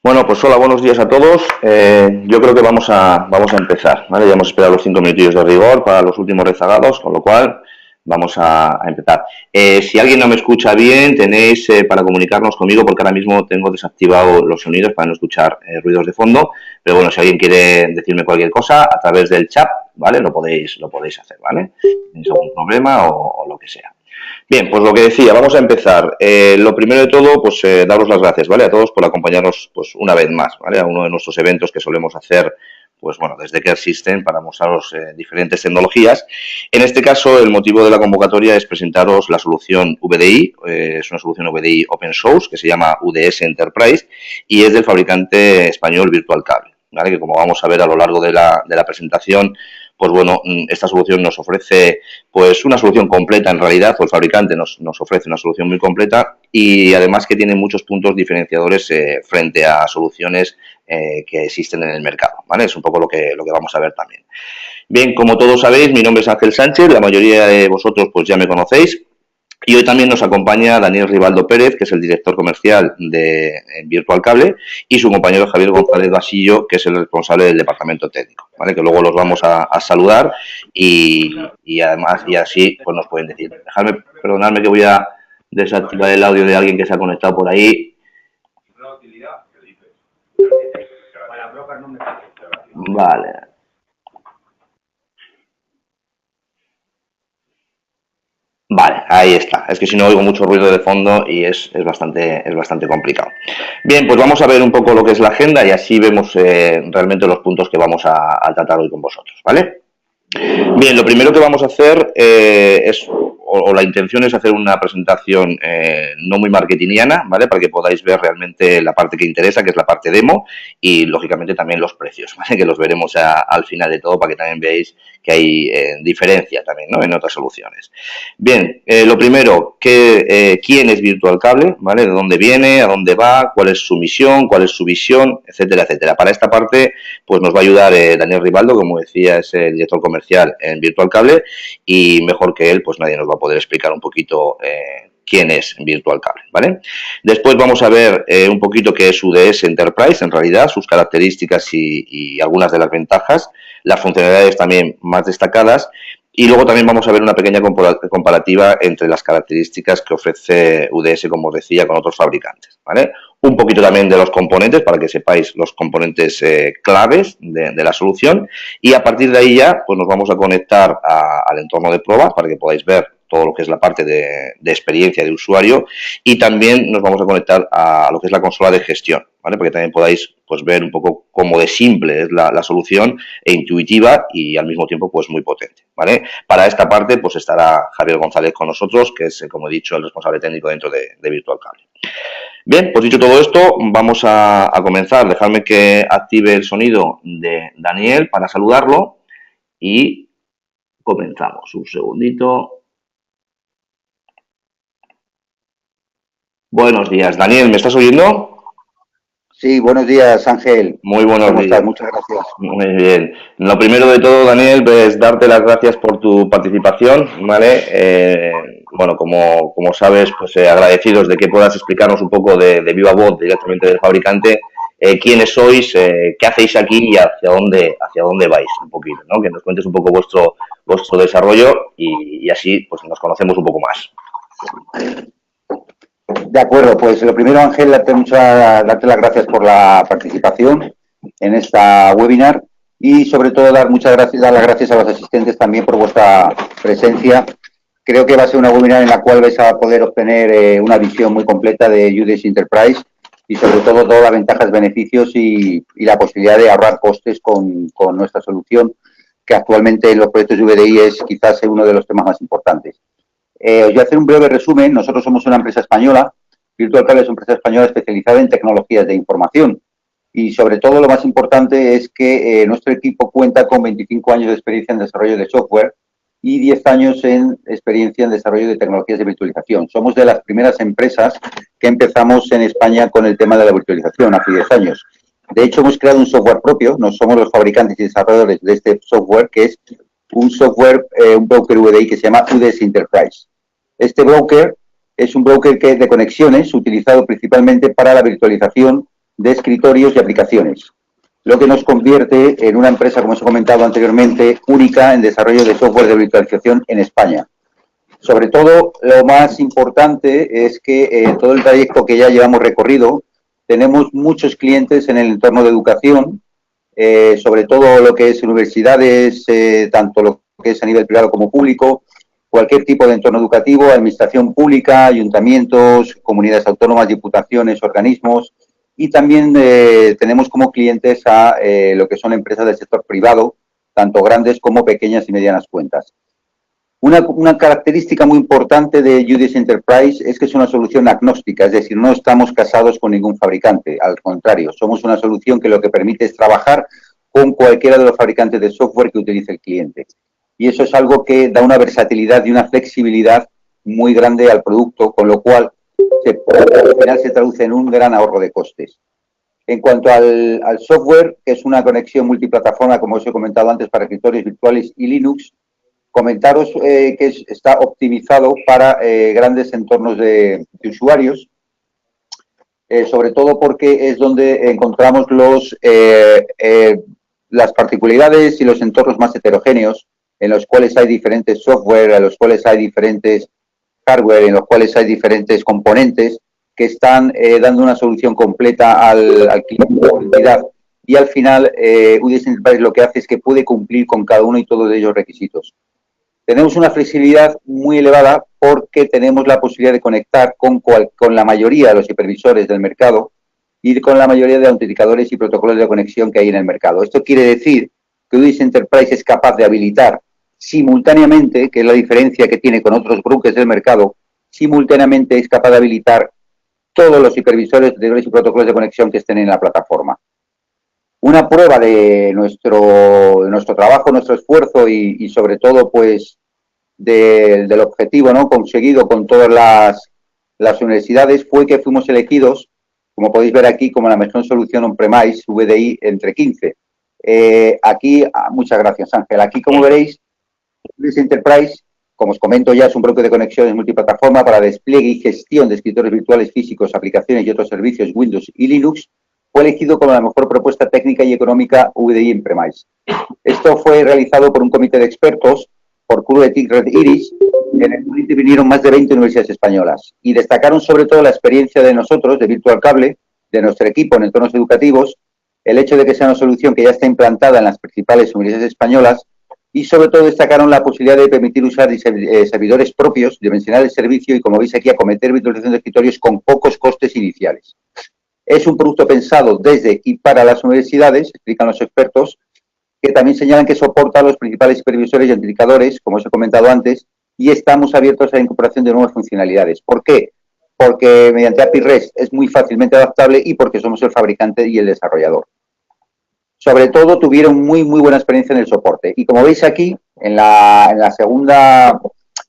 Bueno, pues hola, buenos días a todos. Yo creo que vamos a empezar, ¿vale? Ya hemos esperado los 5 minutillos de rigor para los últimos rezagados, con lo cual vamos a empezar. Si alguien no me escucha bien, tenéis para comunicarnos conmigo, porque ahora mismo tengo desactivado los sonidos para no escuchar ruidos de fondo, pero bueno, si alguien quiere decirme cualquier cosa a través del chat, ¿vale? Lo podéis hacer, ¿vale? Si tenéis algún problema o lo que sea. Bien, pues lo que decía, vamos a empezar. Lo primero de todo, pues daros las gracias, ¿vale? A todos por acompañarnos, pues una vez más, ¿vale? A uno de nuestros eventos que solemos hacer, pues bueno, desde que existen para mostraros diferentes tecnologías. En este caso, el motivo de la convocatoria es presentaros la solución VDI, es una solución VDI Open Source que se llama UDS Enterprise y es del fabricante español Virtual Cable, ¿vale? Que como vamos a ver a lo largo de la presentación, pues bueno, esta solución nos ofrece pues una solución completa en realidad, o el fabricante nos ofrece una solución muy completa y además que tiene muchos puntos diferenciadores frente a soluciones que existen en el mercado, ¿vale? Es un poco lo que vamos a ver también. Bien, como todos sabéis, mi nombre es Ángel Sánchez, la mayoría de vosotros pues ya me conocéis. Y hoy también nos acompaña Daniel Ribaldo Pérez, que es el director comercial de Virtual Cable, y su compañero Javier González Basillo, que es el responsable del departamento técnico, ¿vale? Que luego los vamos a saludar y además, y así pues nos pueden decir. Perdonadme que voy a desactivar el audio de alguien que se ha conectado por ahí. Vale. Vale, ahí está. Es que si no oigo mucho ruido de fondo y es bastante complicado. Bien, pues vamos a ver un poco lo que es la agenda y así vemos realmente los puntos que vamos a tratar hoy con vosotros, ¿vale? Bien, lo primero que vamos a hacer o la intención es hacer una presentación no muy marketingiana, ¿vale? Para que podáis ver realmente la parte que interesa, que es la parte demo, y lógicamente también los precios, ¿vale? Que los veremos al final de todo para que también veáis que hay diferencia también, ¿no? En otras soluciones. Bien, lo primero, ¿quién es Virtual Cable? ¿Vale? ¿De dónde viene? ¿A dónde va? ¿Cuál es su misión? ¿Cuál es su visión? Etcétera, etcétera. Para esta parte, pues nos va a ayudar Daniel Ribaldo, como decía, es el director comercial en Virtual Cable y mejor que él, pues nadie nos va a poder explicar un poquito quién es Virtual Cable, ¿vale? Después vamos a ver un poquito qué es UDS Enterprise, en realidad, sus características y algunas de las ventajas, las funcionalidades también más destacadas. Y luego también vamos a ver una pequeña comparativa entre las características que ofrece UDS, como os decía, con otros fabricantes, ¿vale? Un poquito también de los componentes, para que sepáis los componentes claves de la solución. Y a partir de ahí ya, pues nos vamos a conectar al entorno de pruebas para que podáis ver todo lo que es la parte de experiencia de usuario y también nos vamos a conectar a lo que es la consola de gestión, ¿vale? Para que también podáis pues ver un poco cómo de simple es la solución e intuitiva y al mismo tiempo pues muy potente, ¿vale? Para esta parte pues estará Javier González con nosotros, que es, como he dicho, el responsable técnico dentro de Virtual Cable. Bien, pues dicho todo esto, vamos a comenzar. Dejadme que active el sonido de Daniel para saludarlo y comenzamos. Un segundito. Buenos días, Daniel, ¿me estás oyendo? Sí, buenos días, Ángel. Muy buenos ¿Cómo días. estás? Muchas gracias. Muy bien. Lo primero de todo, Daniel, es darte las gracias por tu participación, ¿vale? Bueno, como sabes, pues agradecidos de que puedas explicarnos un poco de viva voz directamente del fabricante, quiénes sois, qué hacéis aquí y hacia dónde vais un poquito, ¿no? Que nos cuentes un poco vuestro desarrollo y así pues nos conocemos un poco más. De acuerdo, pues lo primero, Ángel, darte las gracias por la participación en esta webinar y sobre todo dar las gracias a los asistentes también por vuestra presencia. Creo que va a ser una webinar en la cual vais a poder obtener una visión muy completa de UDS Enterprise y sobre todo todas las ventajas, beneficios y la posibilidad de ahorrar costes con nuestra solución, que actualmente en los proyectos de VDI es quizás uno de los temas más importantes. Os voy a hacer un breve resumen. Nosotros somos una empresa española. Virtual Cable es una empresa española especializada en tecnologías de información. Y sobre todo lo más importante es que nuestro equipo cuenta con 25 años de experiencia en desarrollo de software y 10 años en experiencia en desarrollo de tecnologías de virtualización. Somos de las primeras empresas que empezamos en España con el tema de la virtualización hace 10 años. De hecho, hemos creado un software propio. No somos los fabricantes y desarrolladores de este software, que es un software, un broker VDI que se llama UDS Enterprise. Este broker es un broker de conexiones utilizado principalmente para la virtualización de escritorios y aplicaciones, lo que nos convierte en una empresa, como os he comentado anteriormente, única en desarrollo de software de virtualización en España. Sobre todo, lo más importante es que en todo el trayecto que ya llevamos recorrido, tenemos muchos clientes en el entorno de educación, sobre todo lo que es universidades, tanto lo que es a nivel privado como público, cualquier tipo de entorno educativo, administración pública, ayuntamientos, comunidades autónomas, diputaciones, organismos, y también tenemos como clientes a lo que son empresas del sector privado, tanto grandes como pequeñas y medianas cuentas. Una característica muy importante de UDS Enterprise es que es una solución agnóstica, es decir, no estamos casados con ningún fabricante, al contrario, somos una solución que lo que permite es trabajar con cualquiera de los fabricantes de software que utilice el cliente. Y eso es algo que da una versatilidad y una flexibilidad muy grande al producto, con lo cual al final se traduce en un gran ahorro de costes. En cuanto al software, que es una conexión multiplataforma, como os he comentado antes, para escritorios virtuales y Linux, comentaros que está optimizado para grandes entornos de usuarios, sobre todo porque es donde encontramos las particularidades y los entornos más heterogéneos, en los cuales hay diferentes software, en los cuales hay diferentes hardware, en los cuales hay diferentes componentes que están dando una solución completa al cliente. Y al final, UDS Enterprise lo que hace es que puede cumplir con cada uno y todos de ellos requisitos. Tenemos una flexibilidad muy elevada porque tenemos la posibilidad de conectar con la mayoría de los hipervisores del mercado y con la mayoría de autenticadores y protocolos de conexión que hay en el mercado. Esto quiere decir que UDS Enterprise es capaz de habilitar simultáneamente, que es la diferencia que tiene con otros brokers del mercado, simultáneamente es capaz de habilitar todos los hipervisores, autenticadores y protocolos de conexión que estén en la plataforma. Una prueba de nuestro trabajo, nuestro esfuerzo y sobre todo, pues, del objetivo, ¿no?, conseguido con todas las universidades fue que fuimos elegidos, como podéis ver aquí, como la mejor solución on-premise VDI entre 15. Aquí, muchas gracias, Ángel. Aquí, como veréis, UDS Enterprise, como os comento ya, es un broker de conexiones multiplataforma para despliegue y gestión de escritorios virtuales físicos, aplicaciones y otros servicios Windows y Linux. Fue elegido como la mejor propuesta técnica y económica VDI on-premise. Esto fue realizado por un comité de expertos, por Curetic Red Iris, en el cual intervinieron más de 20 universidades españolas y destacaron sobre todo la experiencia de nosotros, de Virtual Cable, de nuestro equipo en entornos educativos, el hecho de que sea una solución que ya está implantada en las principales universidades españolas y sobre todo destacaron la posibilidad de permitir usar servidores propios, dimensionar el servicio y, como veis aquí, acometer virtualización de escritorios con pocos costes iniciales. Es un producto pensado desde y para las universidades, explican los expertos, que también señalan que soporta a los principales hipervisores y autenticadores, como os he comentado antes, y estamos abiertos a la incorporación de nuevas funcionalidades. ¿Por qué? Porque mediante API REST es muy fácilmente adaptable y porque somos el fabricante y el desarrollador. Sobre todo, tuvieron muy buena experiencia en el soporte. Y como veis aquí, en la segunda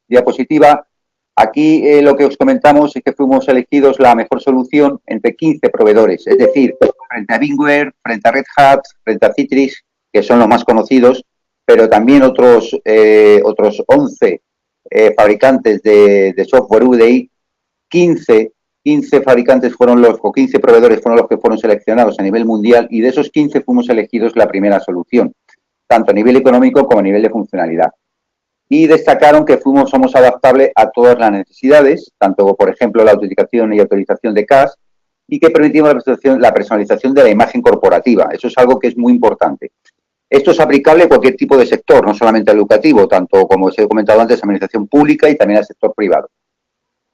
diapositiva, aquí lo que os comentamos es que fuimos elegidos la mejor solución entre 15 proveedores, es decir, frente a VMware, frente a Red Hat, frente a Citrix, que son los más conocidos, pero también otros 11 fabricantes de software VDI, 15 fabricantes fueron o 15 proveedores fueron los que fueron seleccionados a nivel mundial y de esos 15 fuimos elegidos la primera solución, tanto a nivel económico como a nivel de funcionalidad. Y destacaron que somos adaptables a todas las necesidades, tanto, por ejemplo, la autenticación y autorización de CAS, y que permitimos la personalización de la imagen corporativa. Eso es algo que es muy importante. Esto es aplicable a cualquier tipo de sector, no solamente al educativo, tanto, como os he comentado antes, a administración pública y también al sector privado.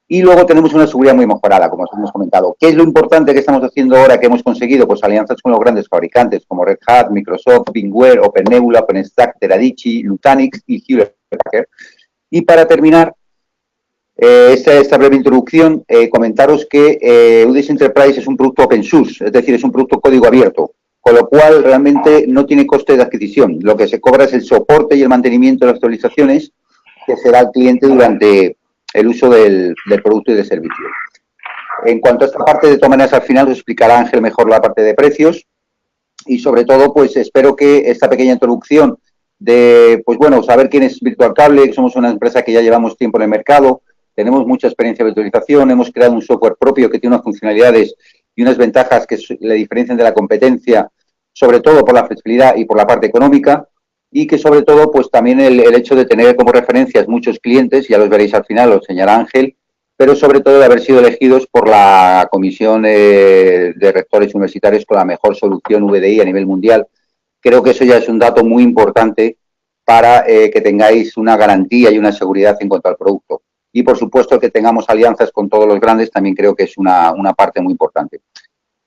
Y luego tenemos una seguridad muy mejorada, como os hemos comentado. ¿Qué es lo importante que estamos haciendo ahora que hemos conseguido? Pues alianzas con los grandes fabricantes como Red Hat, Microsoft, VMware, OpenNebula, OpenStack, Teradici, Nutanix y Hewlett Packard. Y para terminar esta breve introducción, comentaros que UDS Enterprise es un producto open source, es decir, es un producto código abierto, con lo cual realmente no tiene coste de adquisición. Lo que se cobra es el soporte y el mantenimiento de las actualizaciones que se da al cliente durante el uso del producto y del servicio. En cuanto a esta parte, de todas maneras, al final os explicará Ángel mejor la parte de precios y, sobre todo, pues espero que esta pequeña introducción de, pues bueno, saber quién es Virtual Cable, que somos una empresa que ya llevamos tiempo en el mercado, tenemos mucha experiencia de virtualización, hemos creado un software propio que tiene unas funcionalidades y unas ventajas que le diferencian de la competencia, sobre todo por la flexibilidad y por la parte económica, y que sobre todo pues también el hecho de tener como referencias muchos clientes, ya los veréis al final, lo enseñará Ángel, pero sobre todo de haber sido elegidos por la Comisión de Rectores Universitarios con la mejor solución VDI a nivel mundial. Creo que eso ya es un dato muy importante para que tengáis una garantía y una seguridad en cuanto al producto. Y, por supuesto, que tengamos alianzas con todos los grandes también creo que es una parte muy importante.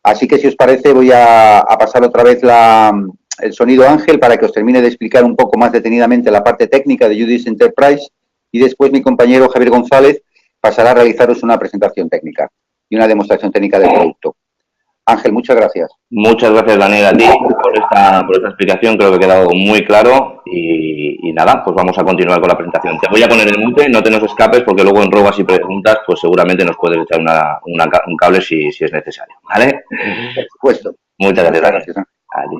Así que, si os parece, voy a pasar otra vez el sonido a Ángel para que os termine de explicar un poco más detenidamente la parte técnica de UDS Enterprise y después mi compañero Javier González pasará a realizaros una presentación técnica y una demostración técnica del producto. Ángel, muchas gracias. Muchas gracias, Daniel, a ti por esta explicación. Creo que ha quedado muy claro y nada, pues vamos a continuar con la presentación. Te voy a poner el mute, no te nos escapes porque luego en robas y preguntas pues seguramente nos puedes echar un cable si es necesario, ¿vale? Por supuesto. Muchas gracias, Daniel. A ti.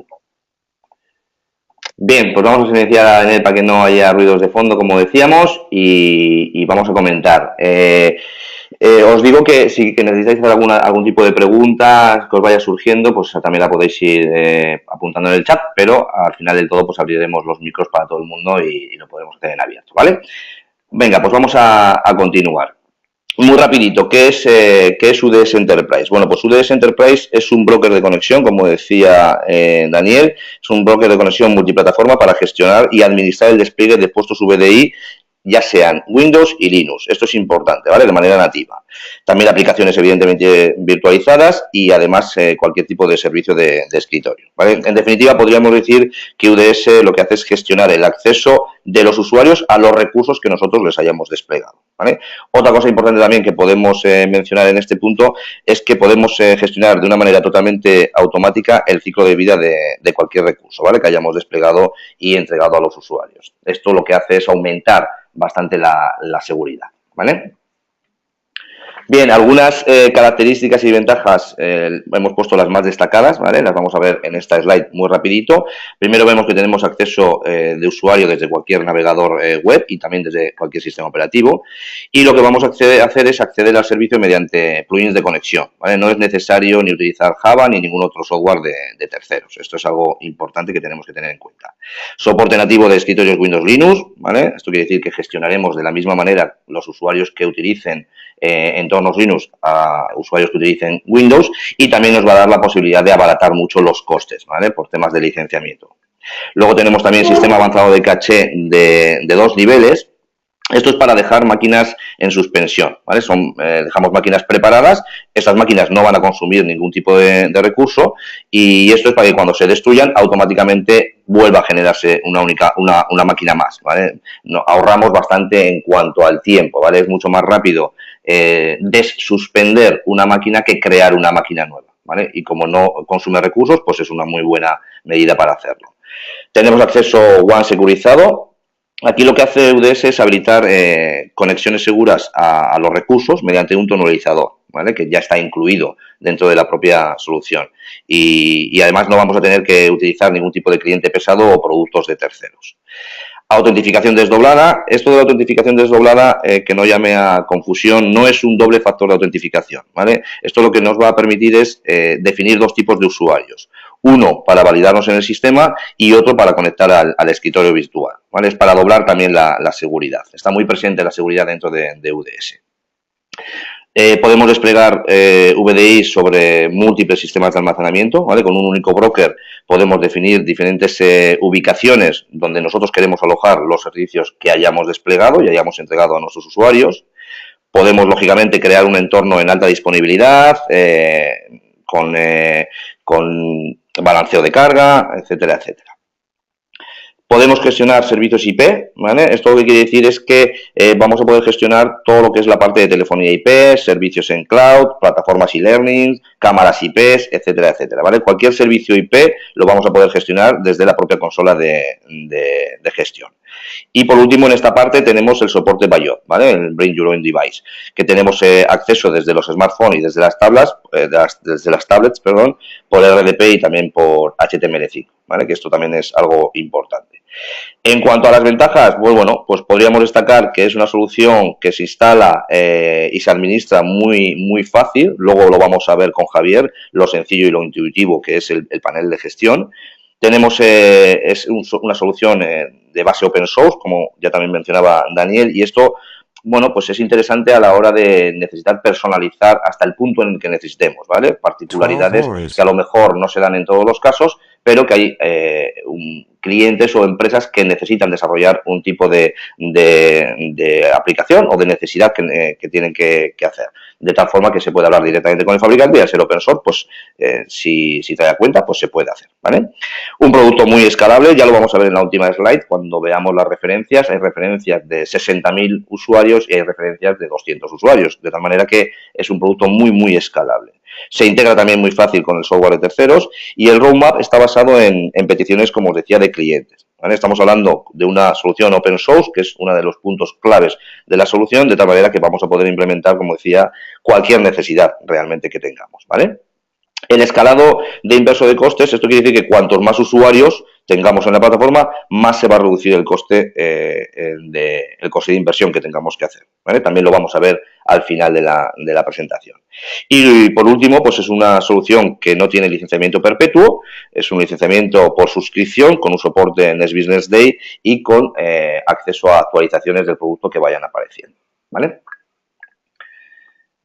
Bien, pues vamos a iniciar, Daniel, para que no haya ruidos de fondo, como decíamos, y vamos a comentar. Os digo que si necesitáis hacer algún tipo de pregunta que os vaya surgiendo, pues también la podéis ir apuntando en el chat, pero al final del todo pues abriremos los micros para todo el mundo y lo podemos hacer en abierto, ¿vale? Venga, pues vamos a continuar. Muy rapidito, ¿qué es UDS Enterprise? Bueno, pues UDS Enterprise es un broker de conexión, como decía Daniel, es un broker de conexión multiplataforma para gestionar y administrar el despliegue de puestos VDI, ya sean Windows y Linux. Esto es importante, ¿vale? De manera nativa. También aplicaciones evidentemente virtualizadas y además cualquier tipo de servicio de escritorio, ¿vale? En definitiva, podríamos decir que UDS lo que hace es gestionar el acceso de los usuarios a los recursos que nosotros les hayamos desplegado, ¿vale? Otra cosa importante también que podemos mencionar en este punto es que podemos gestionar de una manera totalmente automática el ciclo de vida de cualquier recurso, ¿vale? Que hayamos desplegado y entregado a los usuarios. Esto lo que hace es aumentar bastante la seguridad, ¿vale? Bien, algunas características y ventajas, hemos puesto las más destacadas, ¿vale? Las vamos a ver en esta slide muy rapidito. Primero vemos que tenemos acceso de usuario desde cualquier navegador web y también desde cualquier sistema operativo. Y lo que vamos a hacer es acceder al servicio mediante plugins de conexión, ¿vale? No es necesario ni utilizar Java ni ningún otro software de terceros. Esto es algo importante que tenemos que tener en cuenta. Soporte nativo de escritorios Windows Linux, ¿vale? Esto quiere decir que gestionaremos de la misma manera los usuarios que utilicen entornos Linux a usuarios que utilicen Windows y también nos va a dar la posibilidad de abaratar mucho los costes, ¿vale? Por temas de licenciamiento. Luego tenemos también el sistema avanzado de caché de 2 niveles. Esto es para dejar máquinas en suspensión, ¿vale? Dejamos máquinas preparadas, estas máquinas no van a consumir ningún tipo de recurso y esto es para que cuando se destruyan automáticamente vuelva a generarse una máquina más, ¿vale? Ahorramos bastante en cuanto al tiempo, ¿vale? Es mucho más rápido desuspender una máquina que crear una máquina nueva, ¿vale? Y como no consume recursos, pues es una muy buena medida para hacerlo. Tenemos acceso WAN securizado. Aquí lo que hace UDS es habilitar conexiones seguras a los recursos mediante un tonalizador, ¿vale? Que ya está incluido dentro de la propia solución. Y además no vamos a tener que utilizar ningún tipo de cliente pesado o productos de terceros. Autentificación desdoblada. Esto de la autentificación desdoblada, que no llame a confusión, no es un doble factor de autentificación, ¿vale? Esto lo que nos va a permitir es definir 2 tipos de usuarios. Uno para validarnos en el sistema y otro para conectar al escritorio virtual, ¿vale? Es para doblar también la seguridad. Está muy presente la seguridad dentro de UDS. Podemos desplegar VDI sobre múltiples sistemas de almacenamiento, ¿vale? Con un único broker podemos definir diferentes ubicaciones donde nosotros queremos alojar los servicios que hayamos desplegado y hayamos entregado a nuestros usuarios. Podemos, lógicamente, crear un entorno en alta disponibilidad, con balanceo de carga, etcétera, etcétera. Podemos gestionar servicios IP, ¿vale? Esto lo que quiere decir es que vamos a poder gestionar todo lo que es la parte de telefonía IP, servicios en cloud, plataformas e-learning, cámaras IP, etcétera, etcétera, ¿vale? Cualquier servicio IP lo vamos a poder gestionar desde la propia consola de gestión. Y por último, en esta parte tenemos el soporte BYOD, ¿vale? El Bring Your Own Device, que tenemos acceso desde los smartphones y desde las tablets, perdón, por RDP y también por HTML5, ¿vale? Que esto también es algo importante. En cuanto a las ventajas, pues bueno, pues podríamos destacar que es una solución que se instala y se administra muy fácil. Luego lo vamos a ver con Javier, lo sencillo y lo intuitivo que es el panel de gestión. Tenemos una solución de base open source, como ya también mencionaba Daniel, y esto, bueno, pues es interesante a la hora de necesitar personalizar hasta el punto en el que necesitemos, ¿vale? Particularidades que a lo mejor no se dan en todos los casos, pero que hay clientes o empresas que necesitan desarrollar un tipo de aplicación o de necesidad que tienen que hacer. De tal forma que se puede hablar directamente con el fabricante y al ser open source, pues si te da cuenta, pues se puede hacer, ¿vale? Un producto muy escalable, ya lo vamos a ver en la última slide, cuando veamos las referencias. Hay referencias de 60.000 usuarios y hay referencias de 200 usuarios, de tal manera que es un producto muy escalable. Se integra también muy fácil con el software de terceros y el roadmap está basado en peticiones, como os decía, de clientes, ¿vale? Estamos hablando de una solución open source, que es uno de los puntos claves de la solución, de tal manera que vamos a poder implementar, como decía, cualquier necesidad realmente que tengamos, ¿vale? El escalado de inverso de costes, esto quiere decir que cuantos más usuarios tengamos en la plataforma, más se va a reducir el coste de inversión que tengamos que hacer, ¿vale? También lo vamos a ver al final de la presentación. Y por último, pues es una solución que no tiene licenciamiento perpetuo, es un licenciamiento por suscripción con un soporte en Next Business Day y con acceso a actualizaciones del producto que vayan apareciendo, ¿vale?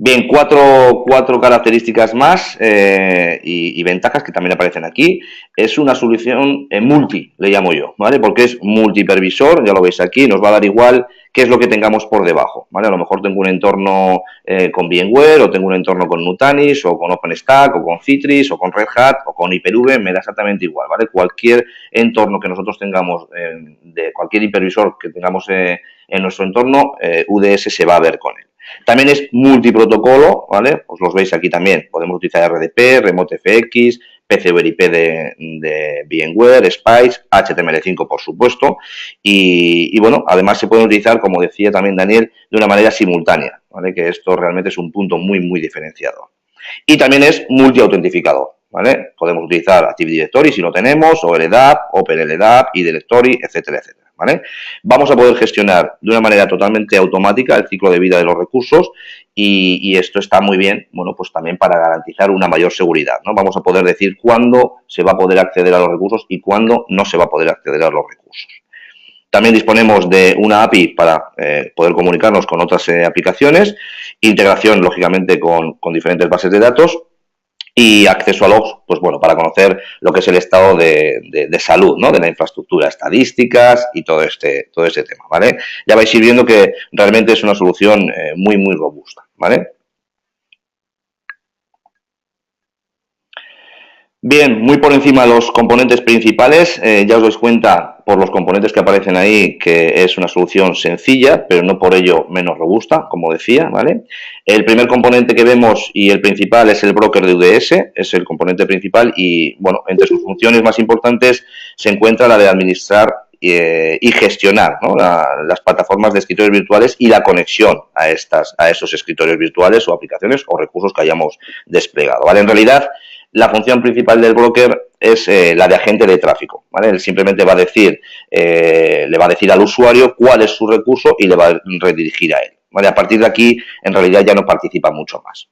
Bien, cuatro características más y ventajas que también aparecen aquí. Es una solución multi, le llamo yo, ¿vale? Porque es multipervisor, ya lo veis aquí, nos va a dar igual qué es lo que tengamos por debajo, ¿vale? A lo mejor tengo un entorno con VMware, o tengo un entorno con Nutanix, o con OpenStack, o con Citrix, o con Red Hat, o con Hyper-V, me da exactamente igual, ¿vale? Cualquier entorno que nosotros tengamos, de cualquier hipervisor que tengamos en nuestro entorno, UDS se va a ver con él. También es multiprotocolo, ¿vale? Os los veis aquí también. Podemos utilizar RDP, RemoteFX, PC over IP de VMware, Spice, HTML5, por supuesto. Y bueno, además se pueden utilizar, como decía también Daniel, de una manera simultánea, ¿vale? Que esto realmente es un punto muy diferenciador. Y también es multiautentificador, ¿vale? Podemos utilizar Active Directory si lo tenemos, o LDAP, OpenLDAP, iDirectory, etcétera. ¿Vale? Vamos a poder gestionar de una manera totalmente automática el ciclo de vida de los recursos y esto está muy bien, bueno, pues también para garantizar una mayor seguridad, ¿no? Vamos a poder decir cuándo se va a poder acceder a los recursos y cuándo no se va a poder acceder a los recursos. También disponemos de una API para poder comunicarnos con otras aplicaciones, integración, lógicamente, con diferentes bases de datos, y acceso a logs, pues bueno, para conocer lo que es el estado de salud, ¿no? De la infraestructura, estadísticas y todo ese tema, ¿vale? Ya vais a ir viendo que realmente es una solución muy robusta, ¿vale? Bien, muy por encima de los componentes principales, ya os dais cuenta por los componentes que aparecen ahí que es una solución sencilla, pero no por ello menos robusta, como decía, ¿vale? El primer componente que vemos y el principal es el broker de UDS, es el componente principal y, bueno, entre sus funciones más importantes se encuentra la de administrar y gestionar, ¿no? Las plataformas de escritorios virtuales y la conexión a esos escritorios virtuales o aplicaciones o recursos que hayamos desplegado, ¿vale? En realidad, la función principal del broker es la de agente de tráfico, ¿vale? Él simplemente va a decir, le va a decir al usuario cuál es su recurso y le va a redirigir a él, ¿vale? A partir de aquí, en realidad, ya no participa mucho más.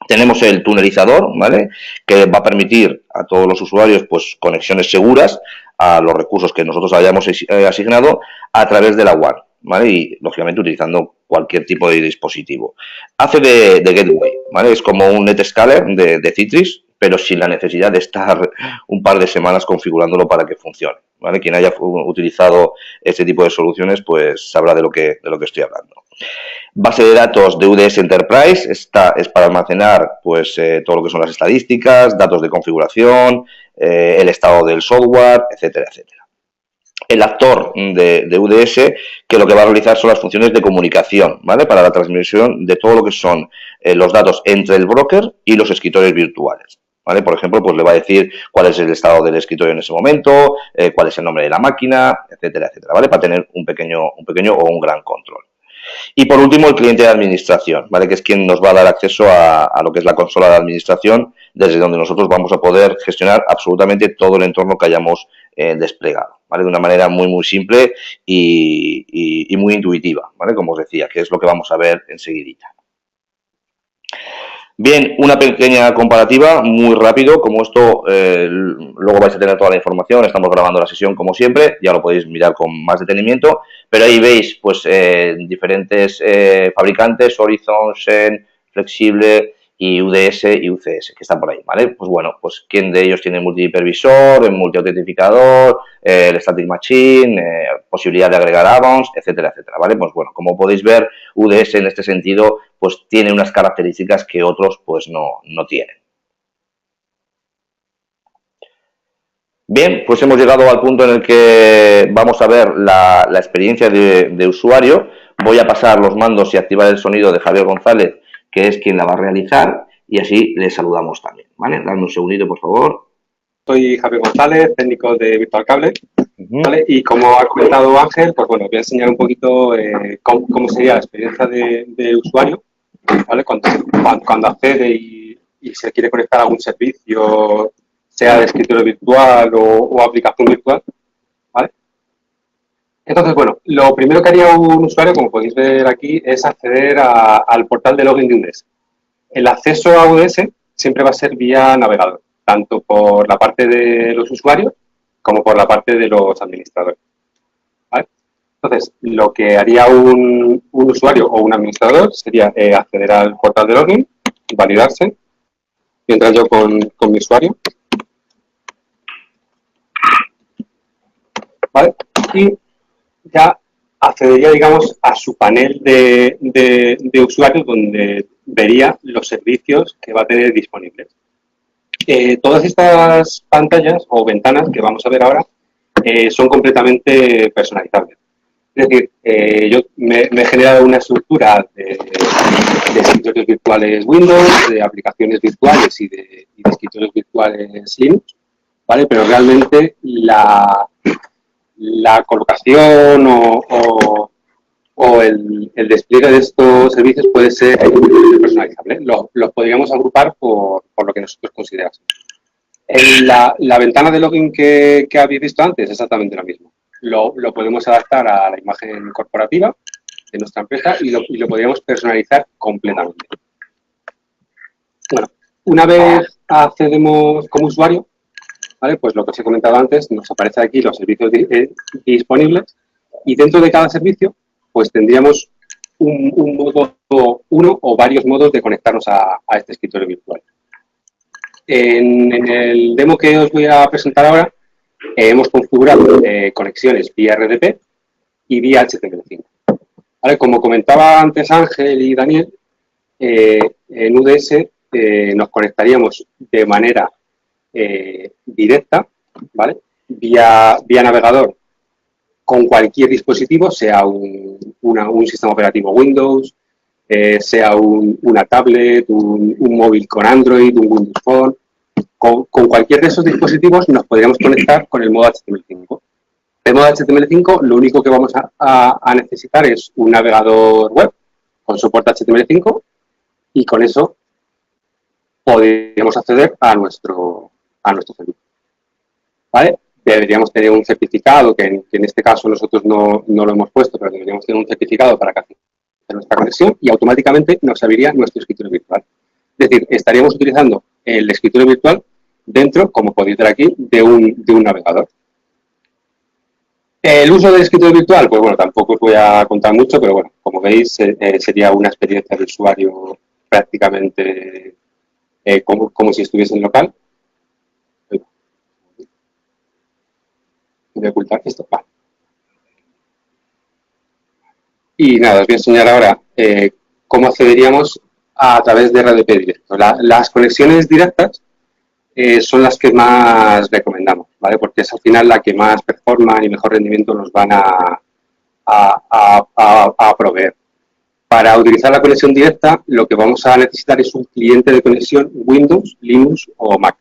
Tenemos el tunelizador, ¿vale? Que va a permitir a todos los usuarios, pues, conexiones seguras a los recursos que nosotros hayamos asignado a través de la WAN, ¿vale? Y, lógicamente, utilizando cualquier tipo de dispositivo. Hace de gateway, ¿vale? Es como un NetScaler de Citrix, pero sin la necesidad de estar un par de semanas configurándolo para que funcione, ¿vale? Quien haya utilizado este tipo de soluciones, pues sabrá de lo que estoy hablando. Base de datos de UDS Enterprise, esta es para almacenar, pues, todo lo que son las estadísticas, datos de configuración, el estado del software, etcétera. El actor de UDS, que lo que va a realizar son las funciones de comunicación, ¿vale? Para la transmisión de todo lo que son los datos entre el broker y los escritorios virtuales, ¿vale? Por ejemplo, pues le va a decir cuál es el estado del escritorio en ese momento, cuál es el nombre de la máquina, etcétera, etcétera, ¿vale? Para tener un pequeño o un gran control. Y por último, el cliente de administración, ¿vale? Que es quien nos va a dar acceso a lo que es la consola de administración, desde donde nosotros vamos a poder gestionar absolutamente todo el entorno que hayamos desplegado, ¿vale? De una manera muy simple y muy intuitiva, ¿vale? Como os decía, que es lo que vamos a ver enseguidita. Bien, una pequeña comparativa, muy rápido, como esto luego vais a tener toda la información, estamos grabando la sesión como siempre, ya lo podéis mirar con más detenimiento, pero ahí veis pues diferentes fabricantes, Horizon, Xen, Flexible y UDS y UCS, que están por ahí, ¿vale? Pues bueno, pues quién de ellos tiene multihipervisor, el multiautentificador, el static machine, posibilidad de agregar add-ons, etcétera, etcétera, ¿vale? Pues bueno, como podéis ver, UDS en este sentido pues tiene unas características que otros pues no tienen. Bien, pues hemos llegado al punto en el que vamos a ver la experiencia de usuario. Voy a pasar los mandos y activar el sonido de Javier González, que es quien la va a realizar, y así le saludamos también, ¿vale? Dame un segundito, por favor. Soy Javier González, técnico de Virtual Cable, ¿vale? Y como ha comentado Ángel, pues bueno, voy a enseñar un poquito cómo sería la experiencia de usuario, ¿vale? Cuando accede y se quiere conectar a algún servicio, sea de escritorio virtual o aplicación virtual, ¿vale? Entonces, bueno, lo primero que haría un usuario, como podéis ver aquí, es acceder al portal de login de UDS. El acceso a UDS siempre va a ser vía navegador, tanto por la parte de los usuarios como por la parte de los administradores, ¿vale? Entonces, lo que haría un usuario o un administrador sería acceder al portal de login, validarse, mientras yo con mi usuario, ¿vale? Y ya accedería, digamos, a su panel de usuarios donde vería los servicios que va a tener disponibles. Todas estas pantallas o ventanas que vamos a ver ahora son completamente personalizables. Es decir, yo me he generado una estructura de escritorios virtuales Windows, de aplicaciones virtuales y de escritorios virtuales Linux, ¿vale? Pero realmente la colocación o el despliegue de estos servicios puede ser personalizable. Los podríamos agrupar por lo que nosotros consideramos. La ventana de login que habéis visto antes es exactamente lo mismo. Lo podemos adaptar a la imagen corporativa de nuestra empresa y lo podríamos personalizar completamente. Bueno, una vez accedemos como usuario, ¿vale? Pues lo que os he comentado antes, nos aparece aquí los servicios disponibles y dentro de cada servicio pues tendríamos uno o varios modos de conectarnos a este escritorio virtual. En el demo que os voy a presentar ahora hemos configurado conexiones vía RDP y vía HTML5. ¿Vale? Como comentaba antes Ángel y Daniel, en UDS nos conectaríamos de manera directa, ¿vale? Vía navegador con cualquier dispositivo, sea un sistema operativo Windows, sea una tablet, un móvil con Android, un Windows Phone. Con cualquier de esos dispositivos nos podríamos conectar con el modo HTML5. El modo HTML5 lo único que vamos a necesitar es un navegador web con soporte HTML5 y con eso podríamos acceder a nuestro servicio, ¿vale? Deberíamos tener un certificado, que en este caso nosotros no lo hemos puesto, pero deberíamos tener un certificado para que acceda a nuestra conexión y automáticamente nos abriría nuestro escritorio virtual. Es decir, estaríamos utilizando el escritorio virtual dentro, como podéis ver aquí, de un navegador. El uso del escritorio virtual, pues bueno, tampoco os voy a contar mucho, pero bueno, como veis, sería una experiencia de usuario prácticamente como si estuviese en local. Voy a ocultar esto. Vale. Y nada, os voy a enseñar ahora cómo accederíamos a través de RDP directo. Las conexiones directas son las que más recomendamos, ¿vale? Porque es al final la que más performa y mejor rendimiento nos van a proveer. Para utilizar la conexión directa, lo que vamos a necesitar es un cliente de conexión Windows, Linux o Mac.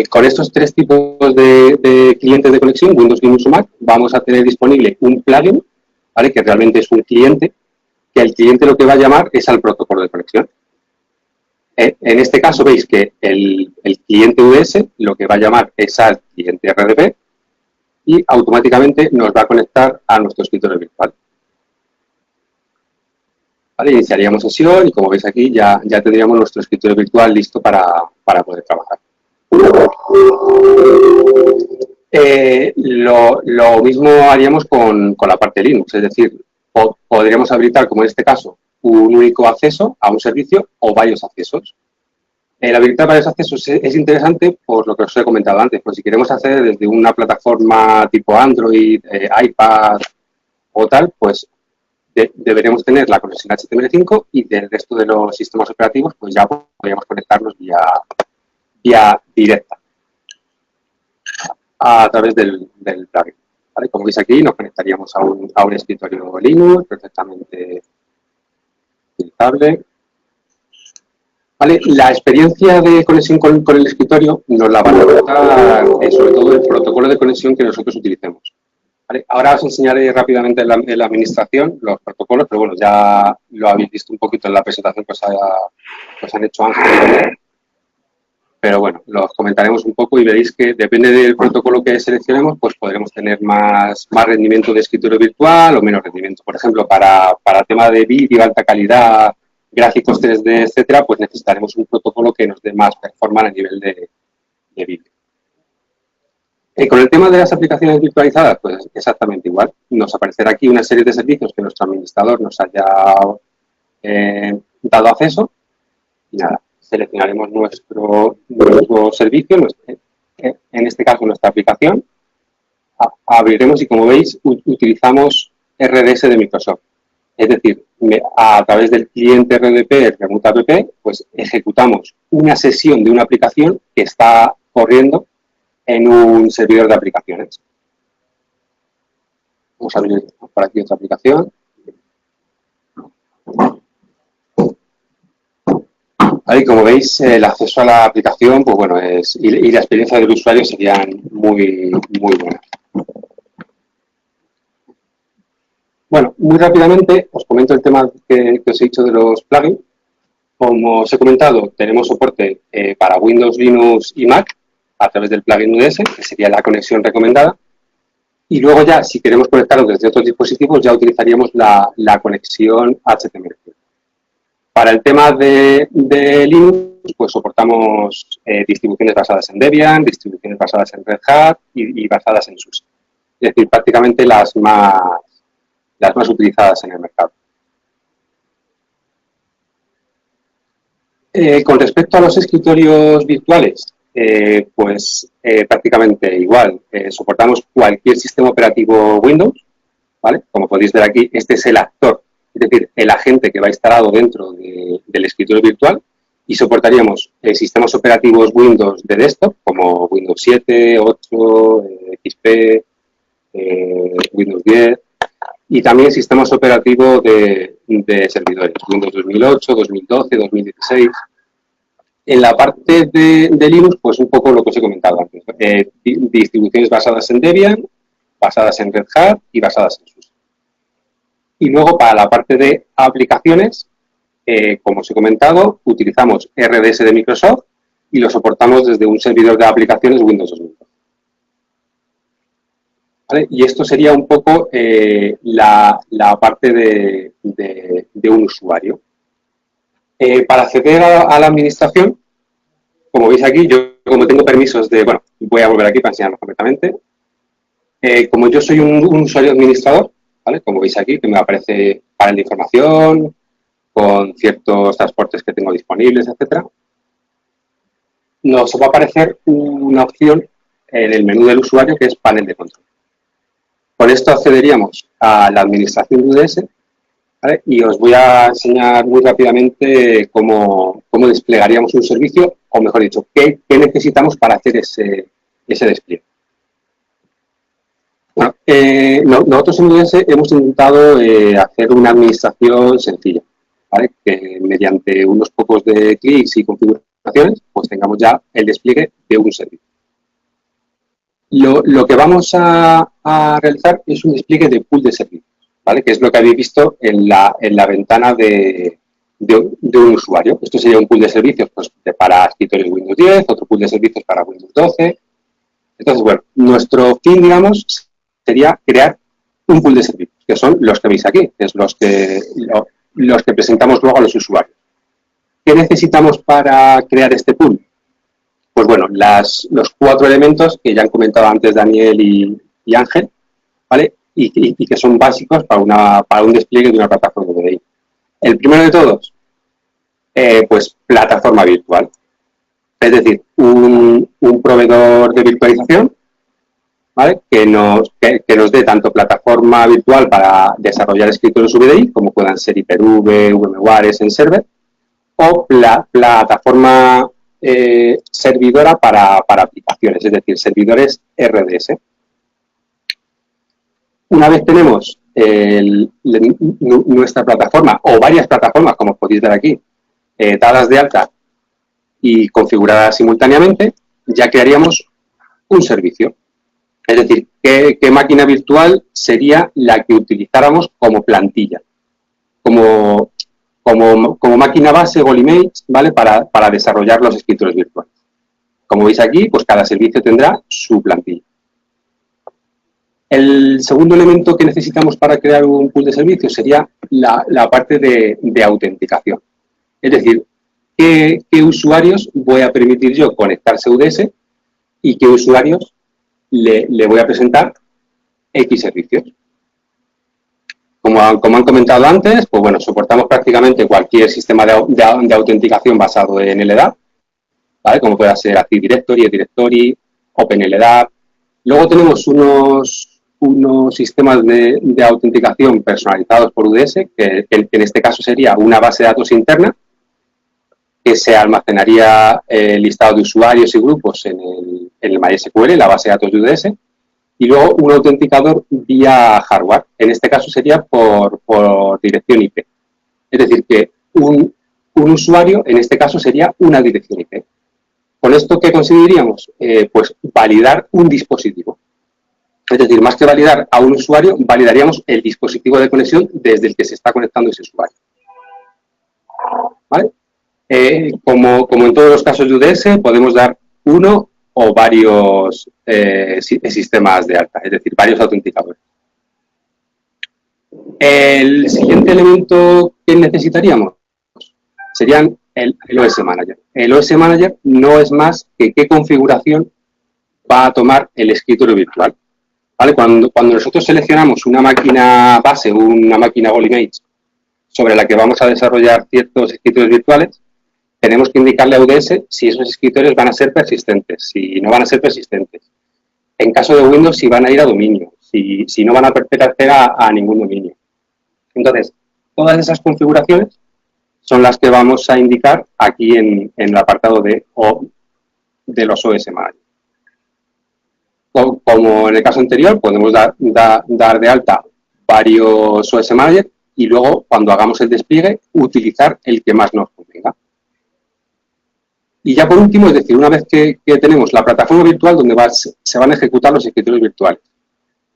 Con estos tres tipos de clientes de conexión, Windows, Linux o Mac, vamos a tener disponible un plugin, ¿vale? Que realmente es un cliente, que el cliente lo que va a llamar es al protocolo de conexión. En este caso veis que el cliente UDS lo que va a llamar es al cliente RDP y automáticamente nos va a conectar a nuestro escritorio virtual. ¿Vale? Iniciaríamos sesión y como veis aquí ya tendríamos nuestro escritorio virtual listo para poder trabajar. Lo mismo haríamos con la parte de Linux, es decir, podríamos habilitar, como en este caso, un único acceso a un servicio o varios accesos. El habilitar varios accesos es interesante por lo que os he comentado antes, pues si queremos hacer desde una plataforma tipo Android, iPad o tal, pues deberíamos tener la conexión HTML5 y del resto de los sistemas operativos pues ya podríamos conectarnos vía directa a través del plugin. ¿Vale? Como veis aquí nos conectaríamos a un escritorio Linux perfectamente utilizable. ¿Vale? La experiencia de conexión con el escritorio nos la va a aportar sobre todo el protocolo de conexión que nosotros utilicemos. ¿Vale? Ahora os enseñaré rápidamente en la administración los protocolos, pero bueno, ya lo habéis visto un poquito en la presentación que os han hecho Ángel. Pero bueno, los comentaremos un poco y veréis que depende del protocolo que seleccionemos, pues podremos tener más rendimiento de escritorio virtual o menos rendimiento. Por ejemplo, para tema de vídeo, alta calidad, gráficos 3D, etcétera, pues necesitaremos un protocolo que nos dé más performance a nivel de vídeo. Con el tema de las aplicaciones virtualizadas, pues exactamente igual. Nos aparecerá aquí una serie de servicios que nuestro administrador nos haya dado acceso y nada, seleccionaremos nuestro servicio, en este caso nuestra aplicación, abriremos y como veis utilizamos RDS de Microsoft. Es decir, a través del cliente RDP, Remote App, pues ejecutamos una sesión de una aplicación que está corriendo en un servidor de aplicaciones. Vamos a abrir por aquí otra aplicación. Ahí, como veis, el acceso a la aplicación, pues bueno, y la experiencia del usuario serían muy buenas. Bueno, muy rápidamente os comento el tema que os he dicho de los plugins. Como os he comentado, tenemos soporte para Windows, Linux y Mac a través del plugin UDS, que sería la conexión recomendada. Y luego ya, si queremos conectarnos desde otros dispositivos, ya utilizaríamos la conexión HTML. Para el tema de Linux, pues soportamos distribuciones basadas en Debian, distribuciones basadas en Red Hat y basadas en SUSE. Es decir, prácticamente las más utilizadas en el mercado. Con respecto a los escritorios virtuales, pues prácticamente igual. Soportamos cualquier sistema operativo Windows, ¿vale? Como podéis ver aquí, este es el actor, es decir, el agente que va instalado dentro del escritorio virtual y soportaríamos sistemas operativos Windows de desktop, como Windows 7, 8, XP, Windows 10, y también sistemas operativos de servidores, Windows 2008, 2012, 2016. En la parte de Linux, pues un poco lo que os he comentado antes. Distribuciones basadas en Debian, basadas en Red Hat y basadas en SUSE. Y luego, para la parte de aplicaciones, como os he comentado, utilizamos RDS de Microsoft y lo soportamos desde un servidor de aplicaciones Windows 2012. ¿Vale? Y esto sería un poco la parte de un usuario. Para acceder a la administración, como veis aquí, yo como tengo permisos de, bueno, voy a volver aquí para enseñarlo completamente. Como yo soy un usuario administrador, ¿vale? Como veis aquí, que me aparece panel de información, con ciertos transportes que tengo disponibles, etcétera. Nos va a aparecer una opción en el menú del usuario que es panel de control. Con esto accederíamos a la administración de UDS, ¿vale? Y os voy a enseñar muy rápidamente cómo desplegaríamos un servicio, o mejor dicho, qué necesitamos para hacer ese despliegue. Bueno, nosotros en UDS hemos intentado hacer una administración sencilla, ¿vale? Que mediante unos pocos de clics y configuraciones pues tengamos ya el despliegue de un servicio. Lo que vamos a realizar es un despliegue de pool de servicios, ¿vale? Que es lo que habéis visto en la ventana de un usuario. Esto sería un pool de servicios pues, para escritorios Windows 10, otro pool de servicios para Windows 12. Entonces, bueno, nuestro fin, digamos, sería crear un pool de servicios, que son los que veis aquí, que es los que presentamos luego a los usuarios. ¿Qué necesitamos para crear este pool? Pues bueno, los 4 elementos que ya han comentado antes Daniel y Ángel, ¿vale? Y que son básicos para un despliegue de una plataforma VDI. El primero de todos, pues plataforma virtual. Es decir, un proveedor de virtualización, ¿vale? Que nos dé tanto plataforma virtual para desarrollar escritorios VDI, como puedan ser Hyper-V, VMware, SenServer, o plataforma servidora para aplicaciones, es decir, servidores RDS. Una vez tenemos nuestra plataforma, o varias plataformas, como podéis ver aquí, dadas de alta y configuradas simultáneamente, ya crearíamos un servicio. Es decir, ¿qué máquina virtual sería la que utilizáramos como plantilla? Como máquina base Golimate, ¿vale? Para desarrollar los escritorios virtuales. Como veis aquí, pues cada servicio tendrá su plantilla. El segundo elemento que necesitamos para crear un pool de servicios sería la parte de autenticación. Es decir, ¿qué usuarios voy a permitir yo conectarse a UDS y qué usuarios le voy a presentar X servicios? Como han comentado antes, pues bueno, soportamos prácticamente cualquier sistema de autenticación basado en LDAP, ¿vale? Como pueda ser Active Directory, eDirectory, OpenLDAP. Luego tenemos unos sistemas de autenticación personalizados por UDS, que en este caso sería una base de datos interna, que se almacenaría el listado de usuarios y grupos en el MySQL, la base de datos de UDS, y luego un autenticador vía hardware. En este caso sería por dirección IP. Es decir, que un usuario, en este caso, sería una dirección IP. ¿Con esto qué conseguiríamos? Pues validar un dispositivo. Es decir, más que validar a un usuario, validaríamos el dispositivo de conexión desde el que se está conectando ese usuario. ¿Vale? Como en todos los casos de UDS, podemos dar uno o varios sistemas de alta, es decir, varios autenticadores. El siguiente elemento que necesitaríamos serían el OS Manager. El OS Manager no es más que qué configuración va a tomar el escritorio virtual. ¿Vale? Cuando nosotros seleccionamos una máquina base, una máquina Golimate, sobre la que vamos a desarrollar ciertos escritorios virtuales, tenemos que indicarle a UDS si esos escritorios van a ser persistentes, si no van a ser persistentes. En caso de Windows, si van a ir a dominio, si no van a pertenecer a ningún dominio. Entonces, todas esas configuraciones son las que vamos a indicar aquí en el apartado de los OS Manager. Como en el caso anterior, podemos dar de alta varios OS Manager y luego, cuando hagamos el despliegue, utilizar el que más nos convenga. Y ya por último, es decir, una vez que tenemos la plataforma virtual donde se van a ejecutar los escritorios virtuales,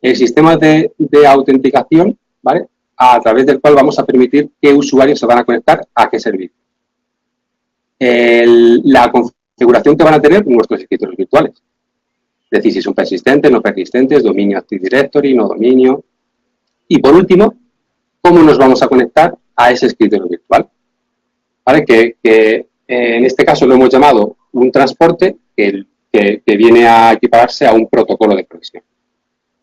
el sistema de autenticación, ¿vale? A través del cual vamos a permitir qué usuarios se van a conectar a qué servicio. La configuración que van a tener nuestros escritorios virtuales. Es decir, si son persistentes, no persistentes, dominio Active Directory, no dominio. Y por último, cómo nos vamos a conectar a ese escritorio virtual. ¿Vale? Que en este caso lo hemos llamado un transporte que viene a equipararse a un protocolo de conexión.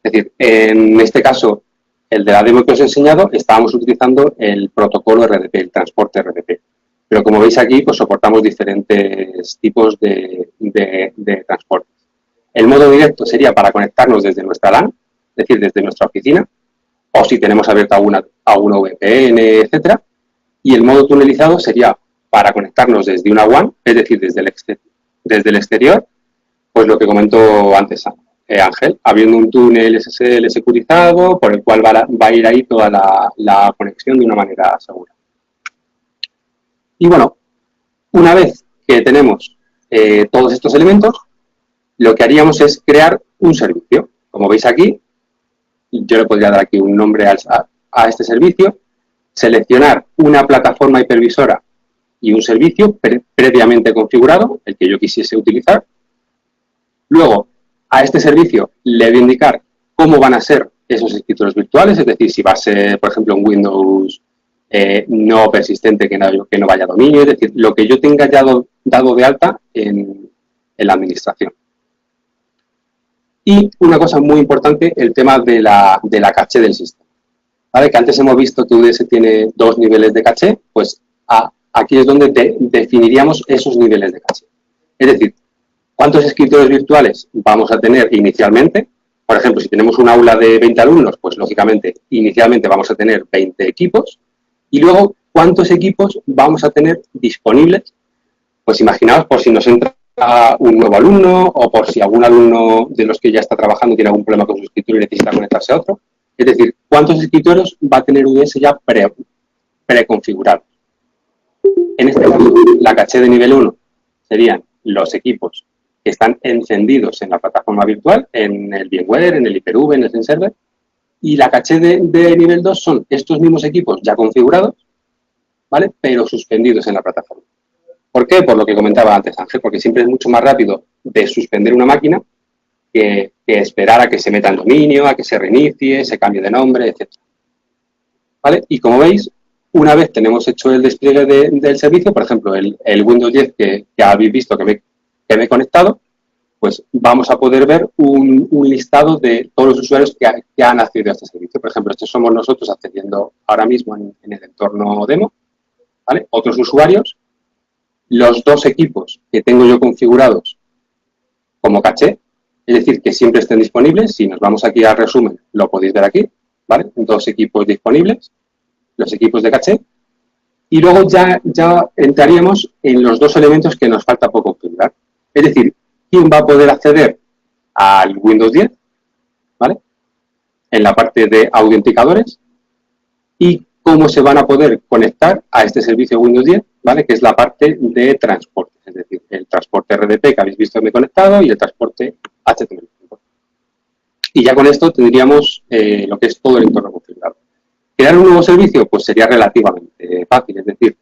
Es decir, en este caso, el de la demo que os he enseñado, estábamos utilizando el protocolo RDP, el transporte RDP. Pero como veis aquí, pues soportamos diferentes tipos de transportes. El modo directo sería para conectarnos desde nuestra LAN, es decir, desde nuestra oficina, o si tenemos abierta alguna VPN, etcétera. Y el modo tunelizado sería para conectarnos desde una WAN, es decir, desde el exterior, pues lo que comentó antes Ángel, habiendo un túnel SSL securizado por el cual va a ir ahí toda la conexión de una manera segura. Y bueno, una vez que tenemos todos estos elementos, lo que haríamos es crear un servicio. Como veis aquí, yo le podría dar aquí un nombre a este servicio, seleccionar una plataforma hipervisora y un servicio previamente configurado, el que yo quisiese utilizar. Luego, a este servicio le voy a indicar cómo van a ser esos escritorios virtuales, es decir, si va a ser, por ejemplo, un Windows no persistente que no vaya a dominio, es decir, lo que yo tenga ya dado de alta en la administración. Y una cosa muy importante, el tema de la caché del sistema. ¿Vale? Que antes hemos visto que UDS tiene 2 niveles de caché, pues aquí es donde definiríamos esos niveles de caché. Es decir, ¿cuántos escritorios virtuales vamos a tener inicialmente? Por ejemplo, si tenemos un aula de 20 alumnos, pues lógicamente, inicialmente vamos a tener 20 equipos. Y luego, ¿cuántos equipos vamos a tener disponibles? Pues imaginaos por si nos entra un nuevo alumno o por si algún alumno de los que ya está trabajando tiene algún problema con su escritorio y necesita conectarse a otro. Es decir, ¿cuántos escritorios va a tener UDS ya preconfigurados? En este caso, la caché de nivel 1 serían los equipos que están encendidos en la plataforma virtual, en el VMware, en el Hyper-V, en el XenServer, y la caché de nivel 2 son estos mismos equipos ya configurados, ¿vale? Pero suspendidos en la plataforma. ¿Por qué? Por lo que comentaba antes, Ángel, porque siempre es mucho más rápido de suspender una máquina que esperar a que se meta en dominio, a que se reinicie, se cambie de nombre, etc. ¿Vale? Y como veis, una vez tenemos hecho el despliegue del servicio, por ejemplo, el Windows 10 que ya habéis visto que me he conectado, pues vamos a poder ver un listado de todos los usuarios que han accedido a este servicio. Por ejemplo, estos somos nosotros accediendo ahora mismo en el entorno demo, ¿vale? Otros usuarios, los 2 equipos que tengo yo configurados como caché, es decir, que siempre estén disponibles. Si nos vamos aquí al resumen, lo podéis ver aquí, ¿vale? 2 equipos disponibles, los equipos de caché. Y luego ya entraríamos en los 2 elementos que nos falta por configurar. Es decir, quién va a poder acceder al Windows 10, ¿vale? En la parte de autenticadores y cómo se van a poder conectar a este servicio Windows 10, ¿vale? Que es la parte de transporte, es decir, el transporte RDP que habéis visto que me he conectado y el transporte HTML. Y ya con esto tendríamos lo que es todo el entorno configurado. Crear un nuevo servicio, pues sería relativamente fácil, es decir,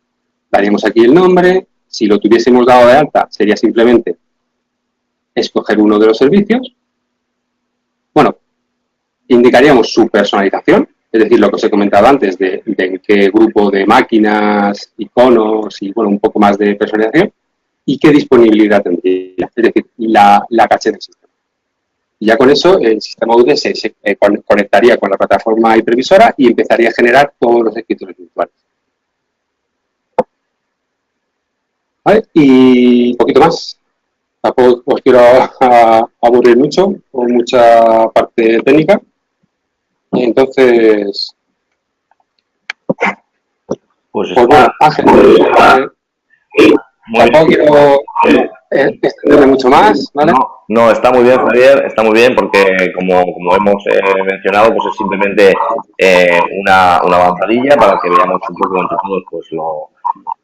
daríamos aquí el nombre, si lo tuviésemos dado de alta, sería simplemente escoger uno de los servicios. Bueno, indicaríamos su personalización, es decir, lo que os he comentado antes de en qué grupo de máquinas, iconos y, bueno, un poco más de personalización y qué disponibilidad tendría, es decir, la caché del sistema. Y ya con eso el sistema UDS se conectaría con la plataforma hipervisora y empezaría a generar todos los escritorios virtuales. ¿Vale? Y un poquito más. Tampoco os quiero aburrir mucho con mucha parte técnica. Entonces, pues bueno, Ángel, tampoco quiero extenderme mucho más, ¿vale? No, está muy bien, Javier, está muy bien porque como hemos mencionado, pues es simplemente una avanzadilla para que veamos un poco entre todos pues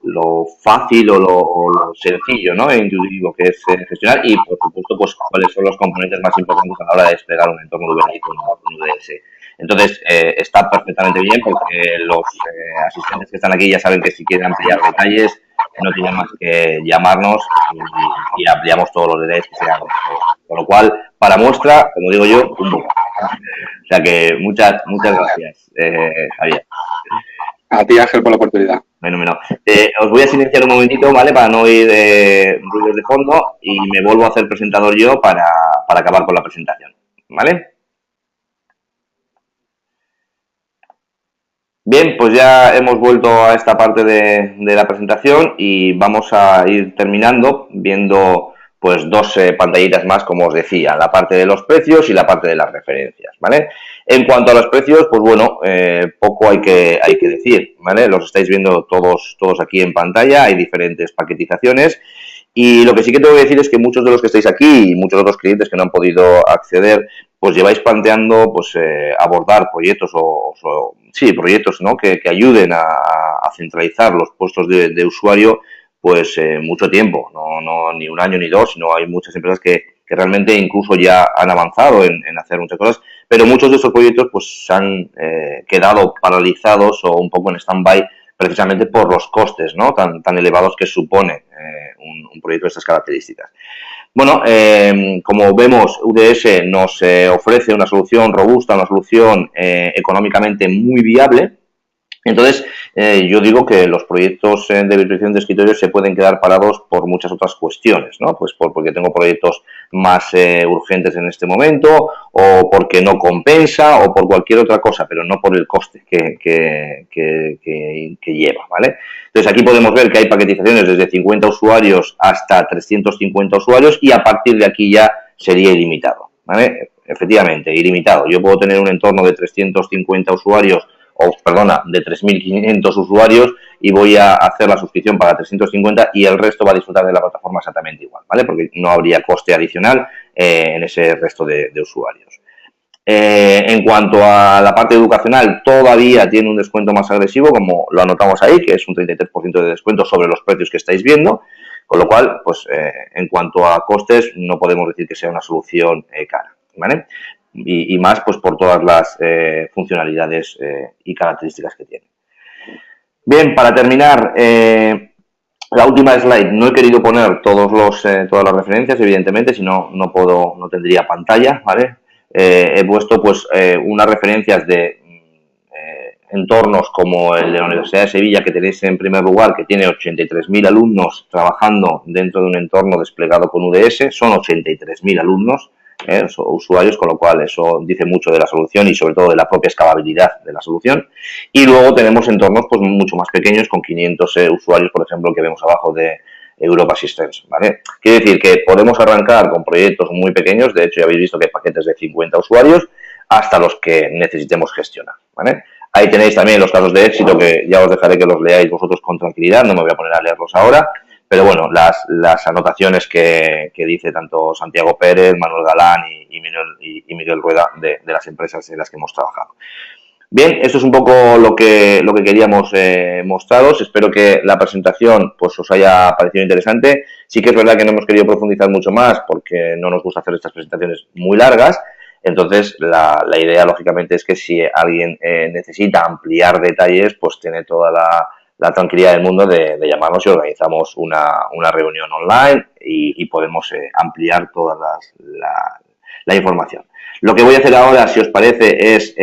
lo fácil o lo sencillo, ¿no? E intuitivo que es gestionar y, por supuesto, pues cuáles son los componentes más importantes a la hora de desplegar un entorno de VNI con un UDS. Entonces, está perfectamente bien porque los asistentes que están aquí ya saben que si quieren ampliar detalles no tienen más que llamarnos y ampliamos todos los detalles que sean. Con lo cual, para muestra, como digo yo, un poco. O sea que muchas gracias, Javier. A ti, Ángel, por la oportunidad. Bueno, os voy a silenciar un momentito, ¿vale? Para no oír ruidos de fondo y me vuelvo a hacer presentador yo para acabar con la presentación, ¿vale? Bien, pues ya hemos vuelto a esta parte de la presentación y vamos a ir terminando viendo pues 2 pantallitas más, como os decía, la parte de los precios y la parte de las referencias, ¿vale? En cuanto a los precios, pues bueno, poco hay que decir, ¿vale? Los estáis viendo todos aquí en pantalla, hay diferentes paquetizaciones y lo que sí que tengo que decir es que muchos de los que estáis aquí y muchos otros clientes que no han podido acceder, pues lleváis planteando pues abordar proyectos proyectos, ¿no? que ayuden a centralizar los puestos de usuario pues mucho tiempo, no ni un año ni dos, sino hay muchas empresas que realmente incluso ya han avanzado en hacer muchas cosas, pero muchos de estos proyectos pues se han quedado paralizados o un poco en stand-by precisamente por los costes, ¿no?, tan elevados que supone un proyecto de estas características. Bueno, como vemos, UDS nos ofrece una solución robusta, una solución económicamente muy viable. Entonces, yo digo que los proyectos de virtualización de escritorios se pueden quedar parados por muchas otras cuestiones, ¿no? Pues porque tengo proyectos más urgentes en este momento, o porque no compensa, o por cualquier otra cosa, pero no por el coste que lleva, ¿vale? Entonces, aquí podemos ver que hay paquetizaciones desde 50 usuarios hasta 350 usuarios y a partir de aquí ya sería ilimitado, ¿vale? Efectivamente, ilimitado. Yo puedo tener un entorno de 350 usuarios de 3.500 usuarios y voy a hacer la suscripción para 350 y el resto va a disfrutar de la plataforma exactamente igual, ¿vale? Porque no habría coste adicional en ese resto de usuarios. En cuanto a la parte educacional, todavía tiene un descuento más agresivo, como lo anotamos ahí, que es un 33% de descuento sobre los precios que estáis viendo, con lo cual, pues en cuanto a costes, no podemos decir que sea una solución cara, ¿vale? Y más pues por todas las funcionalidades y características que tiene. Bien, para terminar, la última slide, no he querido poner todas las referencias, evidentemente, si no, no tendría pantalla, ¿vale? He puesto pues unas referencias de entornos como el de la Universidad de Sevilla, que tenéis en primer lugar, que tiene 83.000 alumnos trabajando dentro de un entorno desplegado con UDS, son 83.000 alumnos, usuarios, con lo cual eso dice mucho de la solución y sobre todo de la propia escalabilidad de la solución. Y luego tenemos entornos pues mucho más pequeños, con 500 usuarios, por ejemplo, que vemos abajo de Europa Systems, ¿vale? Quiere decir que podemos arrancar con proyectos muy pequeños, de hecho ya habéis visto que hay paquetes de 50 usuarios, hasta los que necesitemos gestionar, ¿vale? Ahí tenéis también los casos de éxito, que ya os dejaré que los leáis vosotros con tranquilidad, no me voy a poner a leerlos ahora, pero bueno, las anotaciones que dice tanto Santiago Pérez, Manuel Galán y Miguel Rueda de las empresas en las que hemos trabajado. Bien, esto es un poco lo que queríamos mostraros. Espero que la presentación pues os haya parecido interesante. Sí que es verdad que no hemos querido profundizar mucho más porque no nos gusta hacer estas presentaciones muy largas. Entonces, la idea, lógicamente, es que si alguien necesita ampliar detalles, pues tiene toda la tranquilidad del mundo de llamarnos y organizamos una reunión online y podemos ampliar toda la información. Lo que voy a hacer ahora, si os parece, es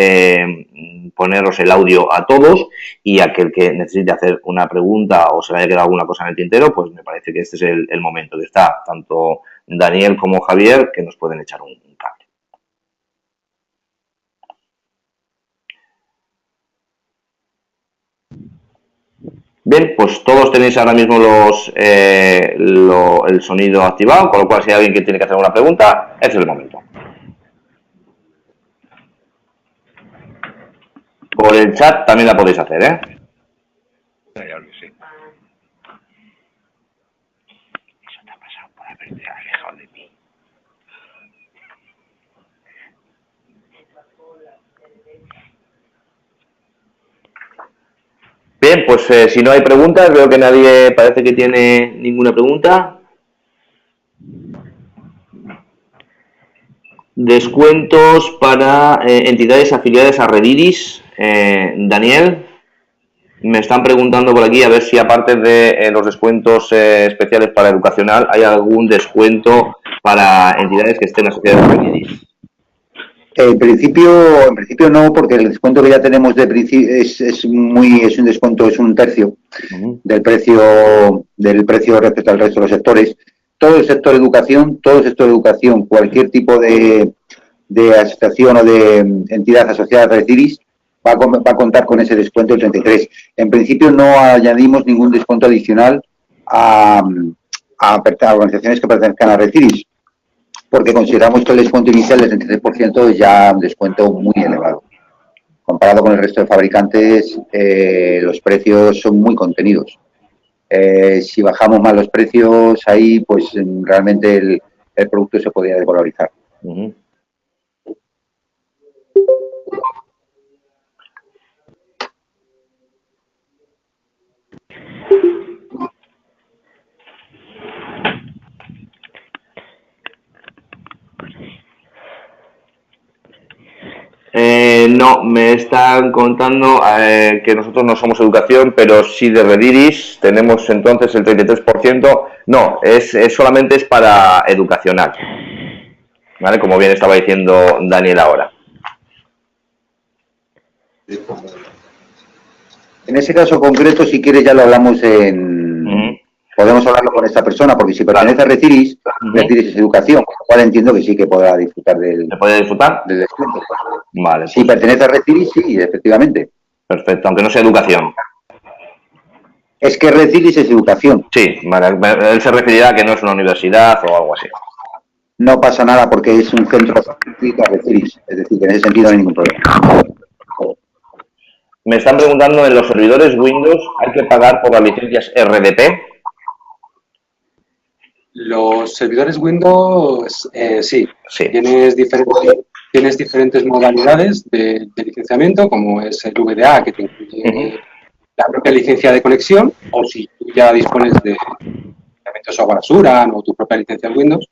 poneros el audio a todos y aquel que necesite hacer una pregunta o se le haya quedado alguna cosa en el tintero, pues me parece que este es el momento, que está tanto Daniel como Javier, que nos pueden echar un cable. Bien, pues todos tenéis ahora mismo el sonido activado, con lo cual si hay alguien que tiene que hacer una pregunta, este es el momento. Por el chat también la podéis hacer, ¿eh? Claro que sí. Eso te ha pasado por haberte alejado de mí. Bien, pues si no hay preguntas, veo que nadie parece que tiene ninguna pregunta. Descuentos para entidades afiliadas a Redidis. Daniel, me están preguntando por aquí a ver si aparte de los descuentos especiales para educacional, hay algún descuento para entidades que estén asociadas a Redidis. En principio no, porque el descuento que ya tenemos de principio es un descuento, es un tercio del precio respecto al resto de los sectores. Todo el sector educación, cualquier tipo de asociación o de entidad asociada a Redidis va a contar con ese descuento del 33. En principio no añadimos ningún descuento adicional a organizaciones que pertenezcan a Redidis, porque consideramos que el descuento inicial del 33% es ya un descuento muy elevado. Comparado con el resto de fabricantes, los precios son muy contenidos. Si bajamos más los precios, ahí pues realmente el producto se podría desvalorizar. No, me están contando que nosotros no somos educación, pero sí de Rediris tenemos entonces el 33%. No, solamente es para educacional, ¿vale? Como bien estaba diciendo Daniel ahora. En ese caso concreto, si quieres, ya lo hablamos podemos hablarlo con esta persona, porque si pertenece a Reciris, Reciris es educación, con lo cual entiendo que sí que podrá disfrutar del... ¿Se puede disfrutar? Del descuento. Vale. Si pertenece a Reciris, sí, efectivamente. Perfecto, aunque no sea educación. Es que Reciris es educación. Sí, vale. Él se referirá a que no es una universidad o algo así. No pasa nada porque es un centro de Reciris, es decir, que en ese sentido no hay ningún problema. Me están preguntando, ¿en los servidores Windows hay que pagar por las licencias RDP? Los servidores Windows, sí. Sí. Tienes diferentes modalidades de licenciamiento, como es el VDA, que te incluye la propia licencia de conexión, o si tú ya dispones de licenciamiento software Azure o tu propia licencia de Windows,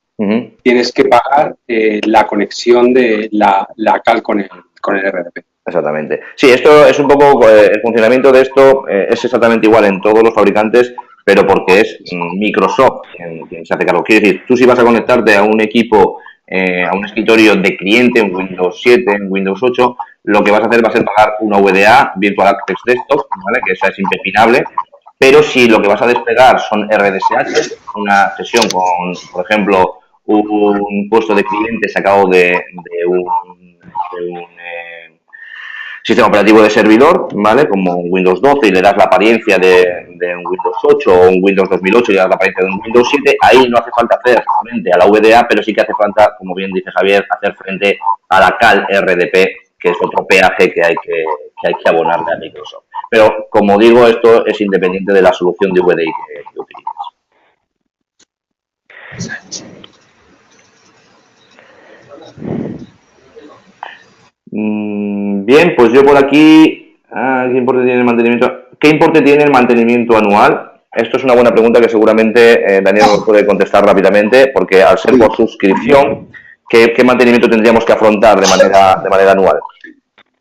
tienes que pagar la conexión de la CAL con el RDP. Exactamente. Sí, esto es un poco, el funcionamiento de esto es exactamente igual en todos los fabricantes, pero porque es Microsoft quien se hace cargo. Quiere decir, tú si vas a conectarte a un equipo, a un escritorio de cliente en Windows 7, en Windows 8, lo que vas a hacer va a ser pagar una VDA, Virtual Access Desktop, ¿vale? Que esa es impepinable, pero si lo que vas a desplegar son RDSH, una sesión con, por ejemplo, un puesto de cliente sacado de un sistema operativo de servidor, ¿vale? Como un Windows 12 y le das la apariencia de un Windows 8 o un Windows 2008 y le das la apariencia de un Windows 7, ahí no hace falta hacer frente a la VDA, pero sí que hace falta, como bien dice Javier, hacer frente a la CAL RDP, que es otro peaje que hay que abonarle a Microsoft. Pero, como digo, esto es independiente de la solución de VDI que utilices. Bien, pues yo por aquí, ¿qué importe tiene el mantenimiento? ¿Qué importe tiene el mantenimiento anual? Esto es una buena pregunta que seguramente Daniel nos puede contestar rápidamente, porque al ser por suscripción, ¿qué mantenimiento tendríamos que afrontar de manera anual?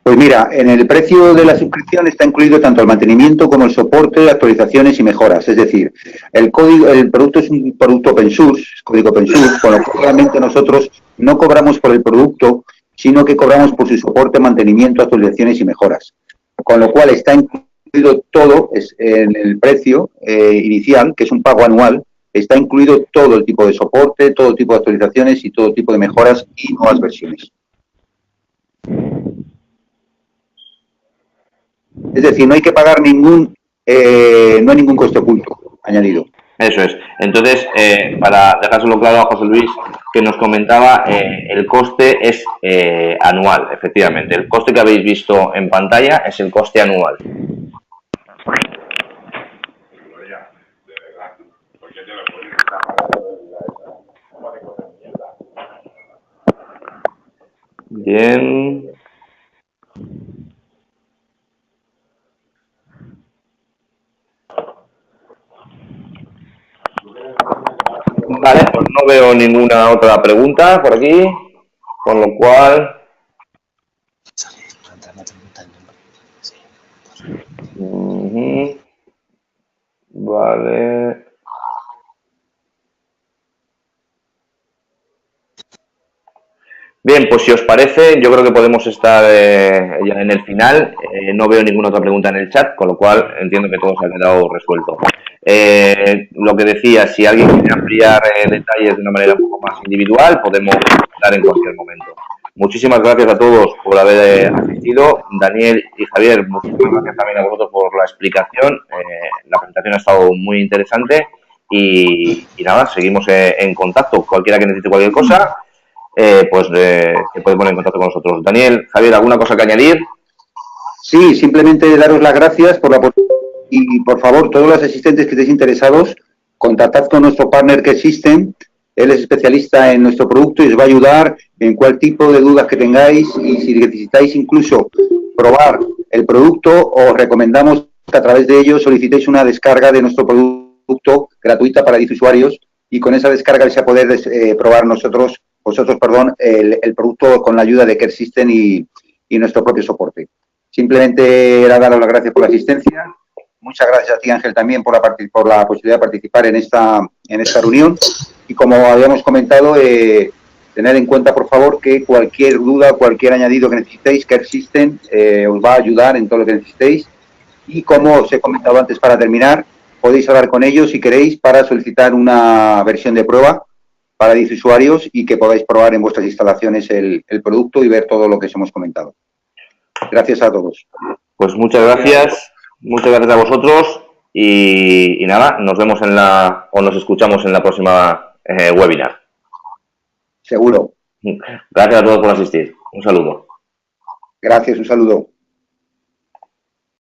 Pues mira, en el precio de la suscripción está incluido tanto el mantenimiento como el soporte, actualizaciones y mejoras. Es decir, el producto es un producto open source, es código open source, con lo que realmente nosotros no cobramos por el producto, sino que cobramos por su soporte, mantenimiento, actualizaciones y mejoras. Con lo cual está incluido todo en el precio inicial, que es un pago anual, está incluido todo el tipo de soporte, todo tipo de actualizaciones y todo tipo de mejoras y nuevas versiones. Es decir, no hay que pagar no hay ningún coste oculto añadido. Eso es. Entonces, para dejárselo claro a José Luis, que nos comentaba, el coste es anual, efectivamente. El coste que habéis visto en pantalla es el coste anual. Bien. Vale, pues no veo ninguna otra pregunta por aquí, con lo cual... Vale. Bien, pues si os parece, yo creo que podemos estar ya en el final. No veo ninguna otra pregunta en el chat, con lo cual entiendo que todo se ha quedado resuelto. Lo que decía, si alguien quiere ampliar detalles de una manera un poco más individual, podemos hablar en cualquier momento. Muchísimas gracias a todos por haber asistido. Daniel y Javier, muchísimas gracias también a vosotros por la explicación. La presentación ha estado muy interesante y nada, seguimos en contacto. Cualquiera que necesite cualquier cosa, pues se puede poner en contacto con nosotros. Daniel, Javier, ¿alguna cosa que añadir? Sí, simplemente daros las gracias por la oportunidad y, por favor, todos los asistentes que estéis interesados, contactad con nuestro partner que existen. Él es especialista en nuestro producto y os va a ayudar en cualquier tipo de dudas que tengáis, y si necesitáis incluso probar el producto, os recomendamos que a través de ello solicitéis una descarga de nuestro producto gratuita para 10 usuarios, y con esa descarga vais a poder probar vosotros el producto con la ayuda de Care System y y nuestro propio soporte. Simplemente era daros las gracias por la asistencia. Muchas gracias a ti, Ángel, también por la posibilidad de participar en esta reunión. Y como habíamos comentado, tener en cuenta, por favor, que cualquier duda, cualquier añadido que necesitéis, que existen, os va a ayudar en todo lo que necesitéis. Y como os he comentado antes, para terminar, podéis hablar con ellos si queréis para solicitar una versión de prueba para 10 usuarios y que podáis probar en vuestras instalaciones el producto y ver todo lo que os hemos comentado. Gracias a todos. Pues muchas gracias a vosotros y nada, nos vemos o nos escuchamos en la próxima webinar. Seguro. Gracias a todos por asistir. Un saludo. Gracias, un saludo.